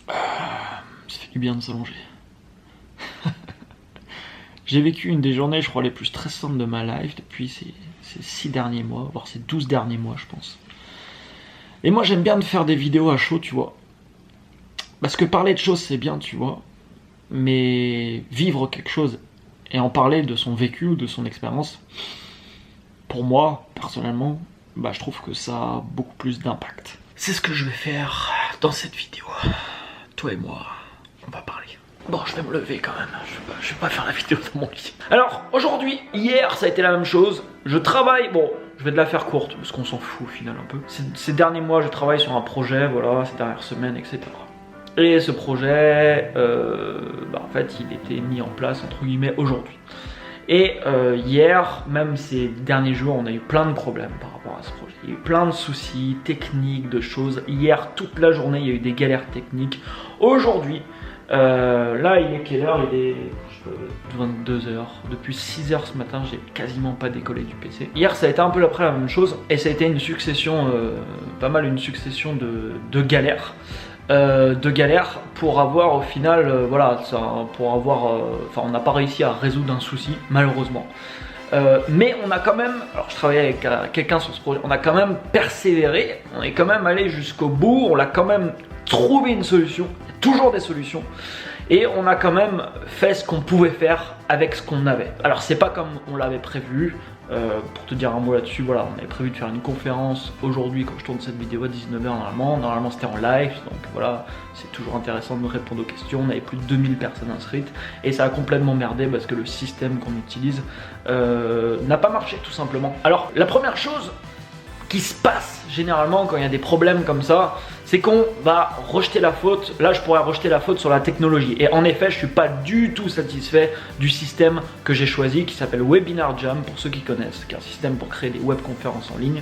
Ça fait du bien de s'allonger. J'ai vécu une des journées, je crois, les plus stressantes de ma life depuis ces 6 derniers mois, voire ces 12 derniers mois, je pense. Et moi, j'aime bien de faire des vidéos à chaud, tu vois. Parce que parler de choses, c'est bien, tu vois. Mais vivre quelque chose et en parler de son vécu ou de son expérience, pour moi, personnellement, bah, je trouve que ça a beaucoup plus d'impact. C'est ce que je vais faire dans cette vidéo. Toi et moi, on va parler. Bon, je vais me lever quand même, je vais pas faire la vidéo dans mon lit. Alors, aujourd'hui, hier, ça a été la même chose. Je travaille, bon, je vais de la faire courte, parce qu'on s'en fout au final un peu. Ces derniers mois, je travaille sur un projet, voilà, ces dernières semaines, etc. Et ce projet, en fait, il était mis en place, entre guillemets, aujourd'hui. Et hier, même ces derniers jours, on a eu plein de problèmes par rapport à ce projet. Il y a eu plein de soucis techniques, de choses. Hier, toute la journée, il y a eu des galères techniques. Aujourd'hui, là, il est quelle heure? Il est 22h. Depuis 6h ce matin, j'ai quasiment pas décollé du PC. Hier, ça a été un peu après la même chose. Et ça a été une succession, pas mal une succession de galères. Pour avoir au final, voilà, pour avoir, on n'a pas réussi à résoudre un souci, malheureusement. Mais on a quand même, alors je travaillais avec quelqu'un sur ce projet, on a quand même persévéré, on est quand même allé jusqu'au bout, on a quand même trouvé une solution, il y a toujours des solutions, et on a quand même fait ce qu'on pouvait faire avec ce qu'on avait. Alors c'est pas comme on l'avait prévu, pour te dire un mot là-dessus, voilà, on avait prévu de faire une conférence aujourd'hui quand je tourne cette vidéo à 19h normalement c'était en live, donc voilà, c'est toujours intéressant de me répondre aux questions. On avait plus de 2000 personnes inscrites et ça a complètement merdé parce que le système qu'on utilise n'a pas marché tout simplement. Alors la première chose qui se passe généralement quand il y a des problèmes comme ça, c'est qu'on va rejeter la faute. Là, je pourrais rejeter la faute sur la technologie. Et en effet, je ne suis pas du tout satisfait du système que j'ai choisi, qui s'appelle Webinar Jam, pour ceux qui connaissent, qui est un système pour créer des webconférences en ligne.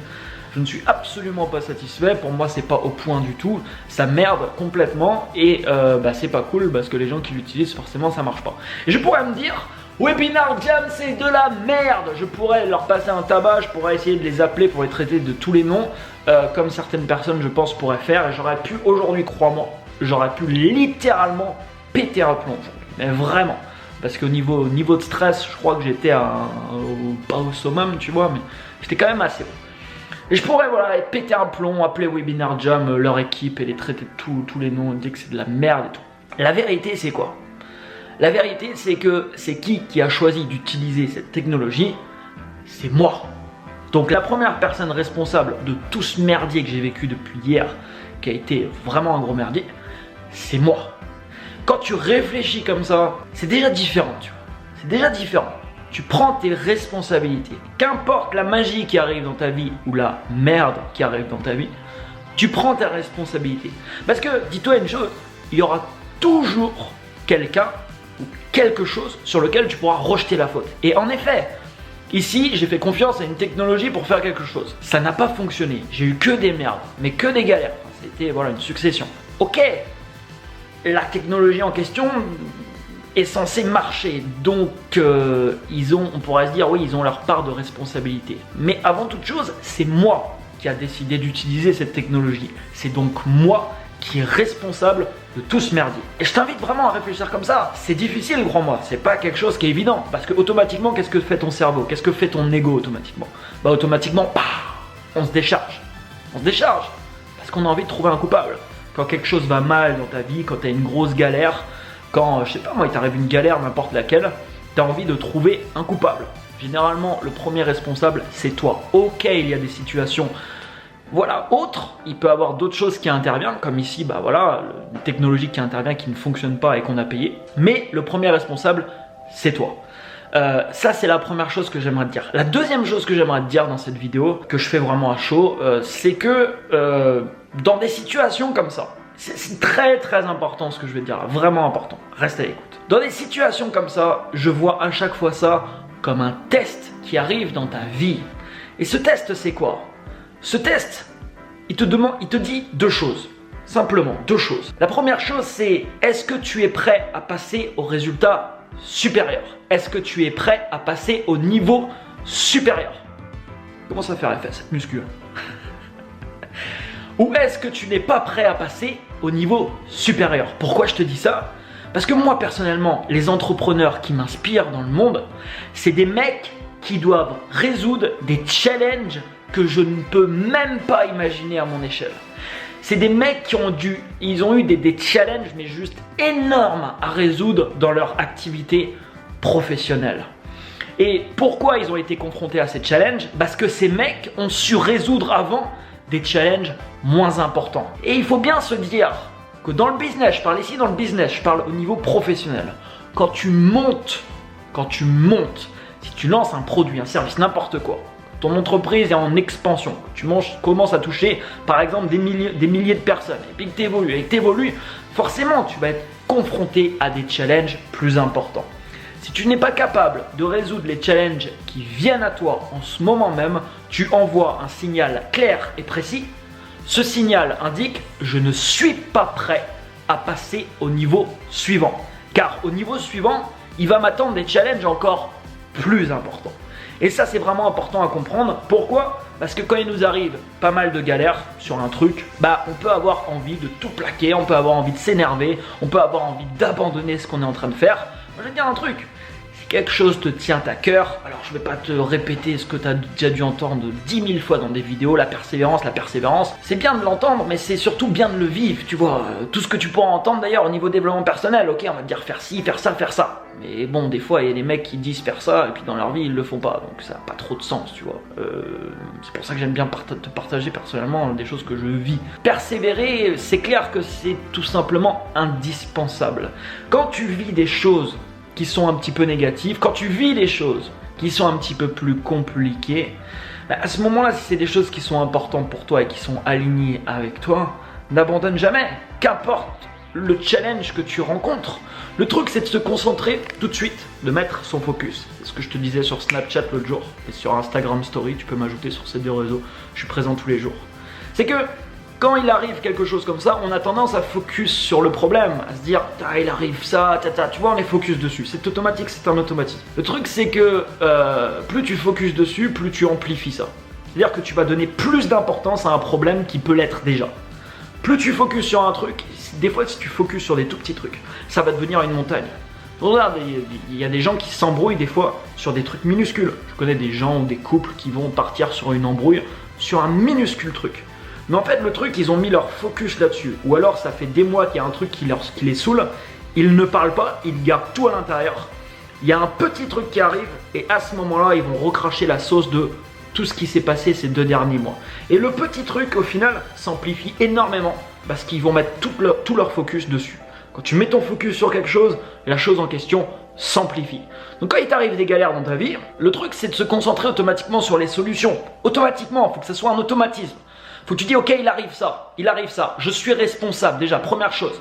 Je ne suis absolument pas satisfait. Pour moi, c'est pas au point du tout. Ça merde complètement et c'est pas cool parce que les gens qui l'utilisent, forcément, ça marche pas. Et je pourrais me dire, Webinar Jam, c'est de la merde. Je pourrais leur passer un tabac, je pourrais essayer de les appeler pour les traiter de tous les noms, comme certaines personnes, je pense, pourraient faire. Et j'aurais pu aujourd'hui, crois-moi, j'aurais pu littéralement péter un plomb aujourd'hui. Mais vraiment. Parce qu'au niveau de stress, je crois que j'étais pas au summum, tu vois, mais j'étais quand même assez haut. Et je pourrais, voilà, péter un plomb, appeler Webinar Jam, leur équipe, et les traiter de tous les noms, dire que c'est de la merde et tout. La vérité, c'est quoi ? La vérité, c'est que c'est qui a choisi d'utiliser cette technologie? C'est moi. Donc la première personne responsable de tout ce merdier que j'ai vécu depuis hier, qui a été vraiment un gros merdier, c'est moi. Quand tu réfléchis comme ça, c'est déjà différent, tu vois. C'est déjà différent. Tu prends tes responsabilités. Qu'importe la magie qui arrive dans ta vie ou la merde qui arrive dans ta vie, tu prends tes responsabilités. Parce que, dis-toi une chose, il y aura toujours quelqu'un ou quelque chose sur lequel tu pourras rejeter la faute. Et en effet, ici, j'ai fait confiance à une technologie pour faire quelque chose. Ça n'a pas fonctionné. J'ai eu que des merdes, mais que des galères. C'était voilà, une succession. Ok, la technologie en question est censée marcher, donc on pourrait se dire oui, ils ont leur part de responsabilité. Mais avant toute chose, c'est moi qui a décidé d'utiliser cette technologie. C'est donc moi qui est responsable de tout ce merdier. Et je t'invite vraiment à réfléchir comme ça. C'est difficile, crois-moi. C'est pas quelque chose qui est évident. Parce que automatiquement, qu'est-ce que fait ton cerveau? Qu'est-ce que fait ton ego automatiquement? Bah automatiquement, on se décharge. On se décharge. Parce qu'on a envie de trouver un coupable. Quand quelque chose va mal dans ta vie, quand tu as une grosse galère, quand, je sais pas moi, il t'arrive une galère, n'importe laquelle, tu as envie de trouver un coupable. Généralement, le premier responsable, c'est toi. Ok, il y a des situations, voilà, autres, il peut y avoir d'autres choses qui interviennent, comme ici, bah voilà, une technologie qui intervient, qui ne fonctionne pas et qu'on a payé. Mais le premier responsable, c'est toi. Ça, c'est la première chose que j'aimerais te dire. La deuxième chose que j'aimerais te dire dans cette vidéo, que je fais vraiment à chaud, c'est que dans des situations comme ça, c'est très très important ce que je vais te dire là, vraiment important, reste à l'écoute. Dans des situations comme ça, je vois à chaque fois ça comme un test qui arrive dans ta vie. Et ce test, c'est quoi? Ce test, il te dit deux choses, simplement deux choses. La première chose, c'est est-ce que tu es prêt à passer au résultat supérieur? Est-ce que tu es prêt à passer au niveau supérieur? Comment ça fait effet cette muscu? Ou est-ce que tu n'es pas prêt à passer au niveau supérieur? Pourquoi je te dis ça? Parce que moi personnellement, les entrepreneurs qui m'inspirent dans le monde, c'est des mecs qui doivent résoudre des challenges que je ne peux même pas imaginer à mon échelle. C'est des mecs qui ont eu des challenges mais juste énormes à résoudre dans leur activité professionnelle. Et pourquoi ils ont été confrontés à ces challenges? Parce que ces mecs ont su résoudre avant des challenges moins importants. Et il faut bien se dire que dans le business, je parle ici dans le business, je parle au niveau professionnel, quand tu montes, si tu lances un produit, un service, n'importe quoi, ton entreprise est en expansion, tu commences à toucher par exemple des milliers de personnes, et puis que tu évolues, forcément tu vas être confronté à des challenges plus importants. Si tu n'es pas capable de résoudre les challenges qui viennent à toi en ce moment même, tu envoies un signal clair et précis. Ce signal indique « je ne suis pas prêt à passer au niveau suivant ». Car au niveau suivant, il va m'attendre des challenges encore plus importants. Et ça, c'est vraiment important à comprendre. Pourquoi? Parce que quand il nous arrive pas mal de galères sur un truc, on peut avoir envie de tout plaquer, on peut avoir envie de s'énerver, on peut avoir envie d'abandonner ce qu'on est en train de faire. Moi, je vais te dire un truc. Si quelque chose te tient à cœur, alors je ne vais pas te répéter ce que tu as déjà dû entendre 10 000 fois dans des vidéos, la persévérance, c'est bien de l'entendre, mais c'est surtout bien de le vivre, tu vois. Tout ce que tu pourras entendre d'ailleurs au niveau développement personnel, ok, on va te dire faire ci, faire ça, faire ça. Mais bon, des fois, il y a des mecs qui disent faire ça, et puis dans leur vie, ils le font pas, donc ça n'a pas trop de sens, tu vois. C'est pour ça que j'aime bien te partager personnellement des choses que je vis. Persévérer, c'est clair que c'est tout simplement indispensable. Quand tu vis des choses qui sont un petit peu négatives, quand tu vis des choses qui sont un petit peu plus compliquées, à ce moment-là, si c'est des choses qui sont importantes pour toi et qui sont alignées avec toi, n'abandonne jamais, qu'importe le challenge que tu rencontres. Le truc, c'est de se concentrer tout de suite, de mettre son focus. C'est ce que je te disais sur Snapchat l'autre jour et sur Instagram Story, tu peux m'ajouter sur ces deux réseaux, je suis présent tous les jours. C'est que quand il arrive quelque chose comme ça, on a tendance à focus sur le problème, à se dire « il arrive ça, tu vois, on est focus dessus. » C'est automatique, c'est un automatisme. Le truc, c'est que plus tu focuses dessus, plus tu amplifies ça. C'est-à-dire que tu vas donner plus d'importance à un problème qui peut l'être déjà. Plus tu focuses sur un truc, des fois si tu focuses sur des tout petits trucs, ça va devenir une montagne. Regarde, il y a des gens qui s'embrouillent des fois sur des trucs minuscules. Je connais des gens ou des couples qui vont partir sur une embrouille sur un minuscule truc. Mais en fait, le truc, ils ont mis leur focus là-dessus. Ou alors, ça fait des mois qu'il y a un truc qui les saoule. Ils ne parlent pas, ils gardent tout à l'intérieur. Il y a un petit truc qui arrive et à ce moment-là, ils vont recracher la sauce de tout ce qui s'est passé ces 2 derniers mois. Et le petit truc, au final, s'amplifie énormément parce qu'ils vont mettre tout leur focus dessus. Quand tu mets ton focus sur quelque chose, la chose en question s'amplifie. Donc quand il t'arrive des galères dans ta vie, le truc, c'est de se concentrer automatiquement sur les solutions. Automatiquement, il faut que ce soit un automatisme. Faut que tu dis, ok, il arrive ça, je suis responsable, déjà, première chose,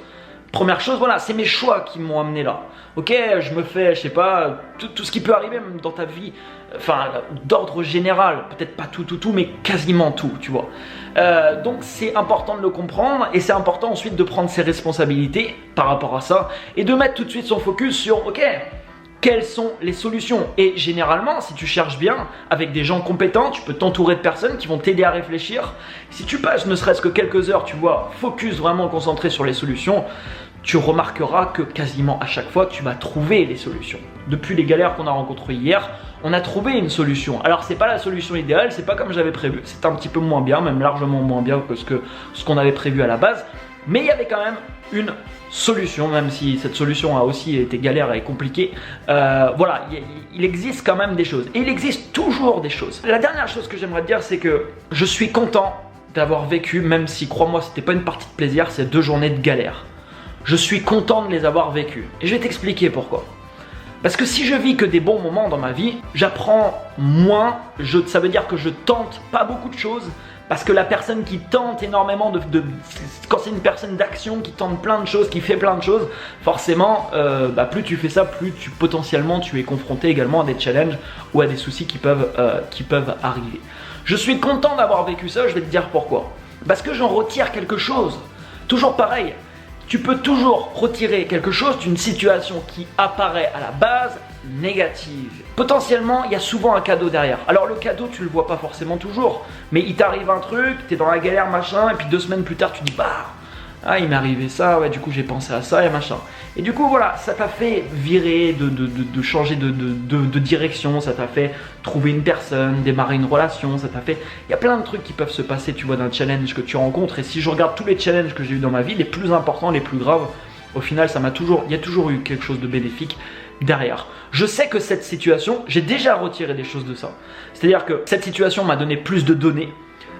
voilà, c'est mes choix qui m'ont amené là. Ok, je me fais, je sais pas, tout ce qui peut arriver même dans ta vie, enfin, d'ordre général, peut-être pas tout, mais quasiment tout, tu vois. Donc c'est important de le comprendre et c'est important ensuite de prendre ses responsabilités par rapport à ça et de mettre tout de suite son focus sur, ok, quelles sont les solutions? Et généralement, si tu cherches bien, avec des gens compétents, tu peux t'entourer de personnes qui vont t'aider à réfléchir. Si tu passes ne serait-ce que quelques heures, tu vois, focus vraiment concentré sur les solutions, tu remarqueras que quasiment à chaque fois, tu vas trouver les solutions. Depuis les galères qu'on a rencontrées hier, on a trouvé une solution. Alors, c'est pas la solution idéale, c'est pas comme j'avais prévu, c'est un petit peu moins bien, même largement moins bien que ce qu'on avait prévu à la base. Mais il y avait quand même une solution, même si cette solution a aussi été galère et compliquée. Voilà, il existe quand même des choses. Et il existe toujours des choses. La dernière chose que j'aimerais te dire, c'est que je suis content d'avoir vécu, même si, crois-moi, c'était pas une partie de plaisir, c'est 2 journées de galère. Je suis content de les avoir vécues. Et je vais t'expliquer pourquoi. Parce que si je vis que des bons moments dans ma vie, j'apprends moins, ça veut dire que je tente pas beaucoup de choses. Parce que la personne qui tente énormément quand c'est une personne d'action qui tente plein de choses, qui fait plein de choses, forcément, plus tu fais ça, plus potentiellement tu es confronté également à des challenges ou à des soucis qui peuvent arriver. Je suis content d'avoir vécu ça, je vais te dire pourquoi. Parce que j'en retire quelque chose. Toujours pareil, tu peux toujours retirer quelque chose d'une situation qui apparaît à la base négative. Potentiellement, il y a souvent un cadeau derrière. Alors le cadeau, tu le vois pas forcément toujours, mais il t'arrive un truc, t'es dans la galère, machin, et puis 2 semaines plus tard, tu dis bah, ah il m'est arrivé ça, ouais du coup j'ai pensé à ça et machin. Et du coup voilà, ça t'a fait virer, de changer de direction, ça t'a fait trouver une personne, démarrer une relation, ça t'a fait... Il y a plein de trucs qui peuvent se passer, tu vois, d'un challenge que tu rencontres. Et si je regarde tous les challenges que j'ai eu dans ma vie, les plus importants, les plus graves, au final il y a toujours eu quelque chose de bénéfique derrière. Je sais que cette situation, j'ai déjà retiré des choses de ça. C'est-à-dire que cette situation m'a donné plus de données.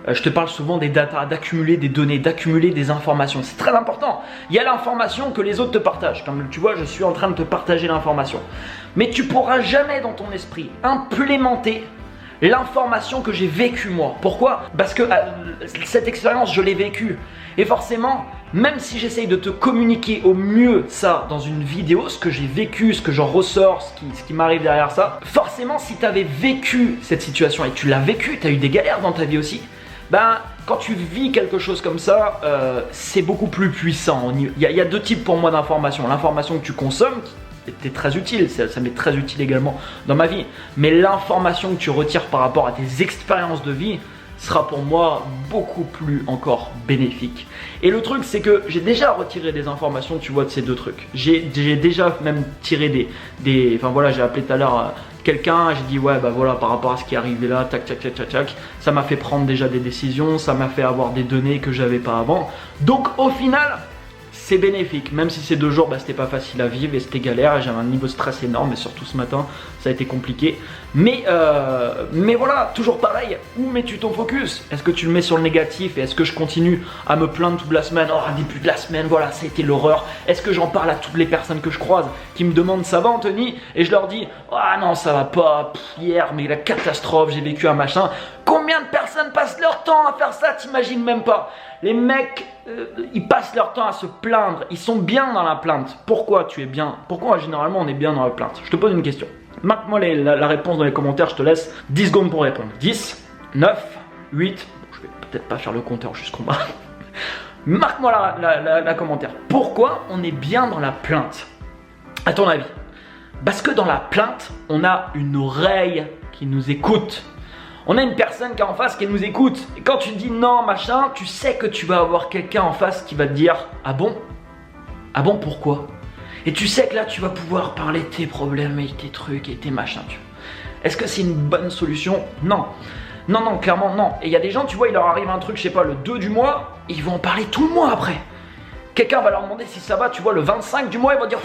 Je te parle souvent des data, d'accumuler des données, d'accumuler des informations. C'est très important. Il y a l'information que les autres te partagent. Comme tu vois, je suis en train de te partager l'information. Mais tu pourras jamais dans ton esprit implémenter l'information que j'ai vécue moi. Pourquoi? Parce que cette expérience, je l'ai vécue. Et forcément, même si j'essaye de te communiquer au mieux ça dans une vidéo, ce que j'ai vécu, ce que j'en ressors, ce qui m'arrive derrière ça, forcément si tu avais vécu cette situation et tu l'as vécu, tu as eu des galères dans ta vie aussi, ben, quand tu vis quelque chose comme ça, c'est beaucoup plus puissant. Il y a 2 types pour moi d'informations. L'information que tu consommes, qui était très utile, ça m'est très utile également dans ma vie. Mais l'information que tu retires par rapport à tes expériences de vie sera pour moi beaucoup plus encore bénéfique. Et le truc c'est que j'ai déjà retiré des informations, tu vois, de ces 2 trucs. J'ai déjà même tiré enfin voilà, j'ai appelé tout à l'heure quelqu'un, j'ai dit ouais bah voilà par rapport à ce qui est arrivé là, tac tac tac tac tac, ça m'a fait prendre déjà des décisions, ça m'a fait avoir des données que j'avais pas avant. Donc au final, c'est bénéfique, même si ces 2 jours, bah, c'était pas facile à vivre et c'était galère et j'avais un niveau de stress énorme et surtout ce matin, ça a été compliqué. Mais voilà, toujours pareil, où mets-tu ton focus? Est-ce que tu le mets sur le négatif et est-ce que je continue à me plaindre toute la semaine? Oh, à début de la semaine, voilà, ça a été l'horreur. Est-ce que j'en parle à toutes les personnes que je croise qui me demandent ça va Anthony? Et je leur dis, ah non, ça va pas, hier, mais la catastrophe, j'ai vécu un machin. Combien de personnes passent leur temps à faire ça? T'imagines même pas. Les mecs, ils passent leur temps à se plaindre. Ils sont bien dans la plainte. Pourquoi tu es bien? Pourquoi généralement on est bien dans la plainte? Je te pose une question. Marque-moi la réponse dans les commentaires. Je te laisse 10 secondes pour répondre. 10, 9, 8. Bon, je vais peut-être pas faire le compteur jusqu'en bas. Marque-moi la commentaire. Pourquoi on est bien dans la plainte? À ton avis? Parce que dans la plainte, on a une oreille qui nous écoute. On a une personne qui est en face qui nous écoute. Et quand tu dis non, machin, tu sais que tu vas avoir quelqu'un en face qui va te dire ah bon? Ah bon, pourquoi? Et tu sais que là, tu vas pouvoir parler de tes problèmes et tes trucs et tes machins. Est-ce que c'est une bonne solution? Non. Non, non, clairement non. Et il y a des gens, tu vois, il leur arrive un truc, je sais pas, le 2 du mois, et ils vont en parler tout le mois après. Quelqu'un va leur demander si ça va, tu vois, le 25 du mois, ils vont dire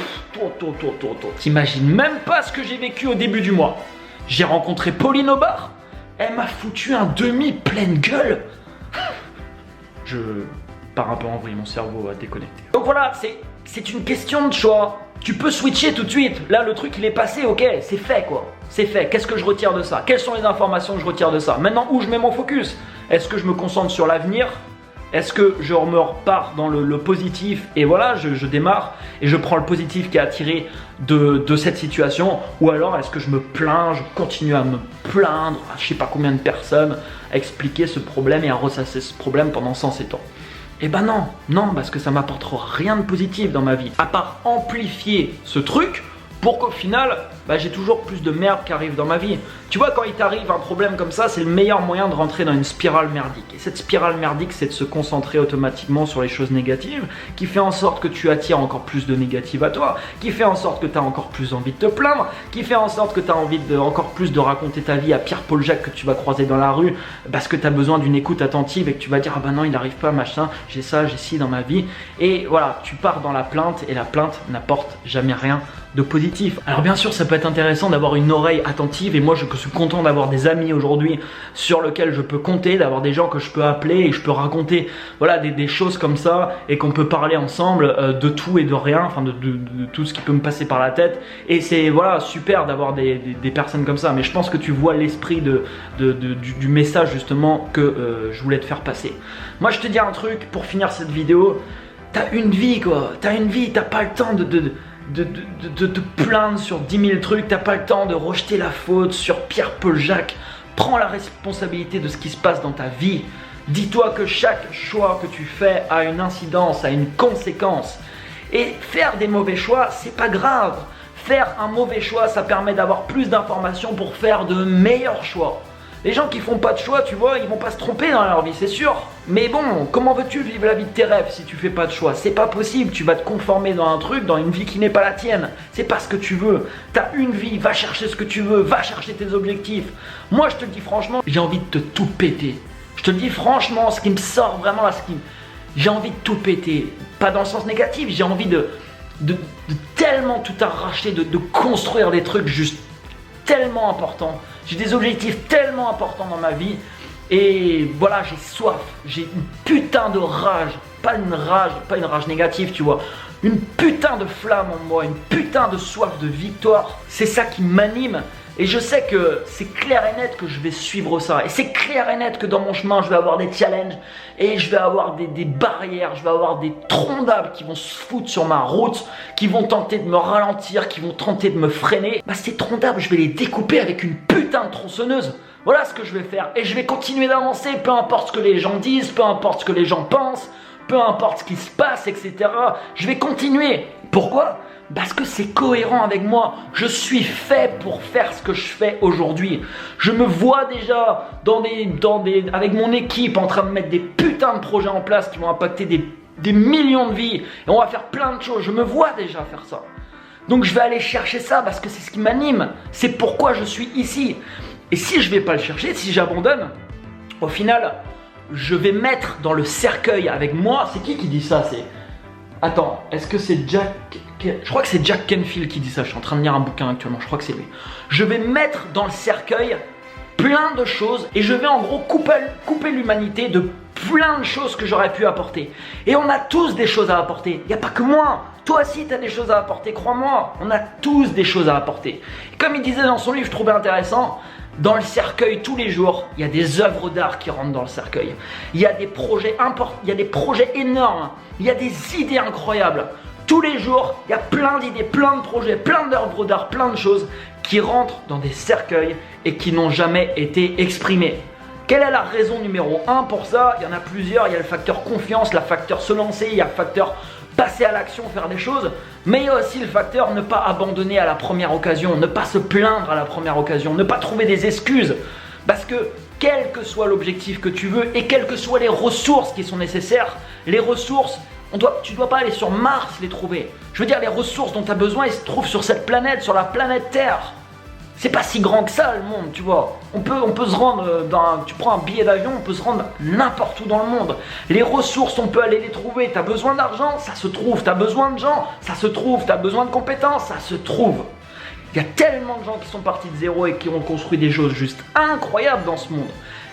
t'imagines même pas ce que j'ai vécu au début du mois. J'ai rencontré Pauline au bar. Elle m'a foutu un demi pleine gueule. Je pars un peu en vrille, mon cerveau a déconnecté. Donc voilà, c'est une question de choix. Tu peux switcher tout de suite. Là, le truc, il est passé, ok, c'est fait quoi. C'est fait. Qu'est-ce que je retire de ça? Quelles sont les informations que je retire de ça? Maintenant, où je mets mon focus? Est-ce que je me concentre sur l'avenir? Est-ce que je me repars dans le positif et voilà, je démarre et je prends le positif qui est attiré de cette situation? Ou alors est-ce que je me plains, je continue à me plaindre à je sais pas combien de personnes, à expliquer ce problème et à ressasser ce problème pendant 107 ans? Eh ben non, non, parce que ça m'apportera rien de positif dans ma vie, à part amplifier ce truc pour qu'au final, bah, j'ai toujours plus de merde qui arrive dans ma vie. Tu vois, quand il t'arrive un problème comme ça, c'est le meilleur moyen de rentrer dans une spirale merdique. Et cette spirale merdique, c'est de se concentrer automatiquement sur les choses négatives, qui fait en sorte que tu attires encore plus de négatifs à toi, qui fait en sorte que tu as encore plus envie de te plaindre, qui fait en sorte que tu as envie encore plus de raconter ta vie à Pierre-Paul Jacques que tu vas croiser dans la rue, parce que tu as besoin d'une écoute attentive et que tu vas dire ah ben non, il n'arrive pas, machin, j'ai ça, j'ai ci dans ma vie. Et voilà, tu pars dans la plainte et la plainte n'apporte jamais rien de positif. Alors bien sûr, ça peut être intéressant d'avoir une oreille attentive et moi je suis content d'avoir des amis aujourd'hui sur lesquels je peux compter, d'avoir des gens que je peux appeler et je peux raconter voilà, des choses comme ça et qu'on peut parler ensemble de tout et de rien, enfin de tout ce qui peut me passer par la tête. Et c'est voilà, super d'avoir des personnes comme ça, mais je pense que tu vois l'esprit du message justement que je voulais te faire passer. Moi je te dis un truc pour finir cette vidéo, t'as une vie quoi, t'as une vie, t'as pas le temps de te plaindre sur 10 000 trucs, t'as pas le temps de rejeter la faute sur Pierre-Paul Jacques. Prends la responsabilité de ce qui se passe dans ta vie. Dis-toi que chaque choix que tu fais a une incidence, a une conséquence. Et faire des mauvais choix, c'est pas grave. Faire un mauvais choix, ça permet d'avoir plus d'informations pour faire de meilleurs choix. Les gens qui font pas de choix, tu vois, ils vont pas se tromper dans leur vie, c'est sûr. Mais bon, comment veux-tu vivre la vie de tes rêves si tu fais pas de choix? C'est pas possible, tu vas te conformer dans un truc, dans une vie qui n'est pas la tienne. C'est pas ce que tu veux. T'as une vie, va chercher ce que tu veux, va chercher tes objectifs. Moi, je te le dis franchement, j'ai envie de te tout péter. Je te le dis franchement, ce qui me sort vraiment là, j'ai envie de tout péter. Pas dans le sens négatif, j'ai envie de tellement tout arracher, de construire des trucs juste tellement importants. J'ai des objectifs tellement importants dans ma vie. Et voilà, j'ai soif. J'ai une putain de rage. Pas une rage négative, tu vois. Une putain de flamme en moi. Une putain de soif de victoire. C'est ça qui m'anime. Et je sais que c'est clair et net que je vais suivre ça. Et c'est clair et net que dans mon chemin, je vais avoir des challenges. Et je vais avoir des barrières. Je vais avoir des troncs d'arbres qui vont se foutre sur ma route. Qui vont tenter de me ralentir. Qui vont tenter de me freiner. Bah, ces troncs d'arbres, je vais les découper avec une putain de tronçonneuse. Voilà ce que je vais faire. Et je vais continuer d'avancer. Peu importe ce que les gens disent. Peu importe ce que les gens pensent. Peu importe ce qui se passe, etc. Je vais continuer. Pourquoi ? Parce que c'est cohérent avec moi. Je suis fait pour faire ce que je fais aujourd'hui. Je me vois déjà avec mon équipe en train de mettre des putains de projets en place qui vont impacter des millions de vies. Et on va faire plein de choses. Je me vois déjà faire ça. Donc je vais aller chercher ça parce que c'est ce qui m'anime. C'est pourquoi je suis ici. Et si je ne vais pas le chercher, si j'abandonne, au final, je vais mettre dans le cercueil avec moi. C'est qui dit ça? Attends, est-ce que c'est Jack... Je crois que c'est Jack Canfield qui dit ça. Je suis en train de lire un bouquin actuellement. Je crois que c'est lui. Je vais mettre dans le cercueil plein de choses et je vais en gros couper l'humanité de plein de choses que j'aurais pu apporter. Et on a tous des choses à apporter. Il n'y a pas que moi. Toi aussi, tu as des choses à apporter. Crois-moi, on a tous des choses à apporter. Et comme il disait dans son livre, je trouvais intéressant, dans le cercueil, tous les jours, il y a des œuvres d'art qui rentrent dans le cercueil. Il y a des projets importants, il y a des projets énormes, il y a des idées incroyables. Tous les jours, il y a plein d'idées, plein de projets, plein d'œuvres d'art, plein de choses qui rentrent dans des cercueils et qui n'ont jamais été exprimées. Quelle est la raison numéro 1 pour ça? Il y en a plusieurs. Il y a le facteur confiance, le facteur se lancer, il y a le facteur passer à l'action, faire des choses. Mais il y a aussi le facteur ne pas abandonner à la première occasion, ne pas se plaindre à la première occasion, ne pas trouver des excuses. Parce que quel que soit l'objectif que tu veux et quelles que soient les ressources qui sont nécessaires, les ressources, tu ne dois pas aller sur Mars les trouver. Je veux dire, les ressources dont tu as besoin, elles se trouvent sur cette planète, sur la planète Terre. C'est pas si grand que ça le monde, tu vois. On peut se rendre tu prends un billet d'avion, on peut se rendre n'importe où dans le monde. Les ressources, on peut aller les trouver. T'as besoin d'argent, ça se trouve. T'as besoin de gens, ça se trouve. T'as besoin de compétences, ça se trouve. Il y a tellement de gens qui sont partis de zéro et qui ont construit des choses juste incroyables dans ce monde.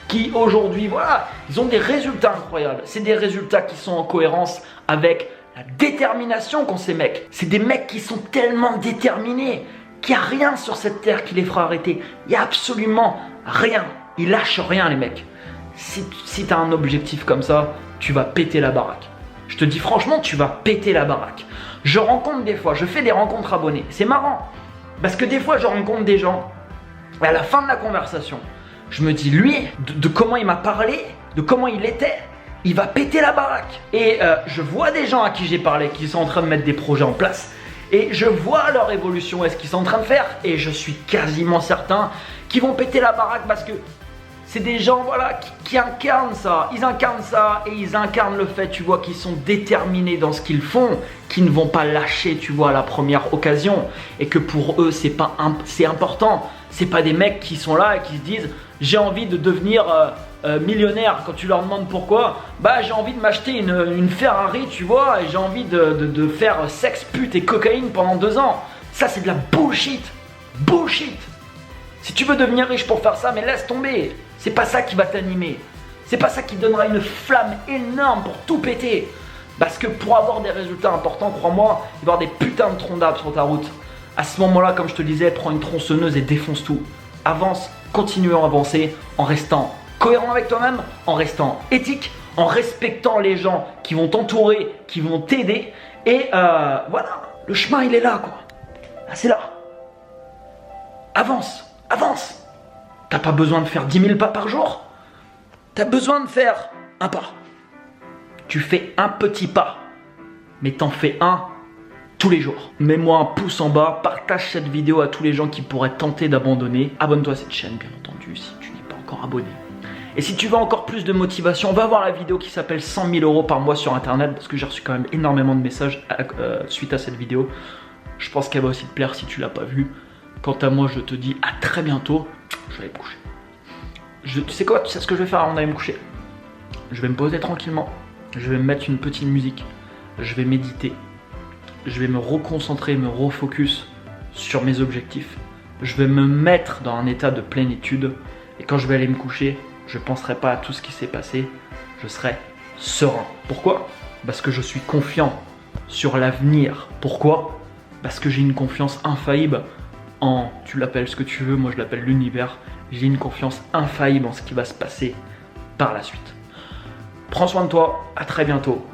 Qui aujourd'hui, voilà, ils ont des résultats incroyables. C'est des résultats qui sont en cohérence avec la détermination qu'ont ces mecs. C'est des mecs qui sont tellement déterminés qu'il n'y a rien sur cette terre qui les fera arrêter. Il n'y a absolument rien. Ils lâchent rien, les mecs. Si tu as un objectif comme ça, tu vas péter la baraque. Je te dis franchement, tu vas péter la baraque. Je rencontre des fois, je fais des rencontres abonnés. C'est marrant. Parce que des fois, je rencontre des gens. Et à la fin de la conversation, je me dis, lui, de comment il m'a parlé, de comment il était, il va péter la baraque. Et je vois des gens à qui j'ai parlé, qui sont en train de mettre des projets en place. Et je vois leur évolution et ce qu'ils sont en train de faire. Et je suis quasiment certain qu'ils vont péter la baraque parce que c'est des gens voilà, qui incarnent ça. Ils incarnent ça et ils incarnent le fait, tu vois, qu'ils sont déterminés dans ce qu'ils font, qu'ils ne vont pas lâcher, tu vois, à la première occasion. Et que pour eux, c'est important. C'est pas des mecs qui sont là et qui se disent « j'ai envie de devenir millionnaire ». Quand tu leur demandes pourquoi, bah j'ai envie de m'acheter une Ferrari, tu vois, et j'ai envie de faire sexe, pute et cocaïne pendant 2 ans. Ça, c'est de la bullshit. Bullshit. Si tu veux devenir riche pour faire ça, mais laisse tomber. C'est pas ça qui va t'animer. C'est pas ça qui donnera une flamme énorme pour tout péter. Parce que pour avoir des résultats importants, crois-moi, il va y avoir des putains de troncs d'arbres sur ta route. À ce moment-là, comme je te disais, prends une tronçonneuse et défonce tout. Avance, continuons à avancer en restant cohérent avec toi-même, en restant éthique, en respectant les gens qui vont t'entourer, qui vont t'aider. Et voilà, le chemin il est là quoi. Ah, c'est là. Avance, avance. T'as pas besoin de faire 10 000 pas par jour. T'as besoin de faire un pas. Tu fais un petit pas, mais t'en fais un tous les jours. Mets-moi un pouce en bas, partage cette vidéo à tous les gens qui pourraient tenter d'abandonner. Abonne-toi à cette chaîne, bien entendu, si tu n'es pas encore abonné. Et si tu veux encore plus de motivation, va voir la vidéo qui s'appelle 100 000 € par mois sur internet, parce que j'ai reçu quand même énormément de messages suite à cette vidéo. Je pense qu'elle va aussi te plaire si tu l'as pas vue. Quant à moi, je te dis à très bientôt. Je vais aller me coucher. Tu sais quoi, tu sais ce que je vais faire avant d'aller me coucher? Je vais me poser tranquillement. Je vais me mettre une petite musique. Je vais méditer. Je vais me reconcentrer, me refocus sur mes objectifs. Je vais me mettre dans un état de plénitude. Et quand je vais aller me coucher, je ne penserai pas à tout ce qui s'est passé. Je serai serein. Pourquoi? Parce que je suis confiant sur l'avenir. Pourquoi? Parce que j'ai une confiance infaillible en, tu l'appelles ce que tu veux, moi je l'appelle l'univers. J'ai une confiance infaillible en ce qui va se passer par la suite. Prends soin de toi, à très bientôt.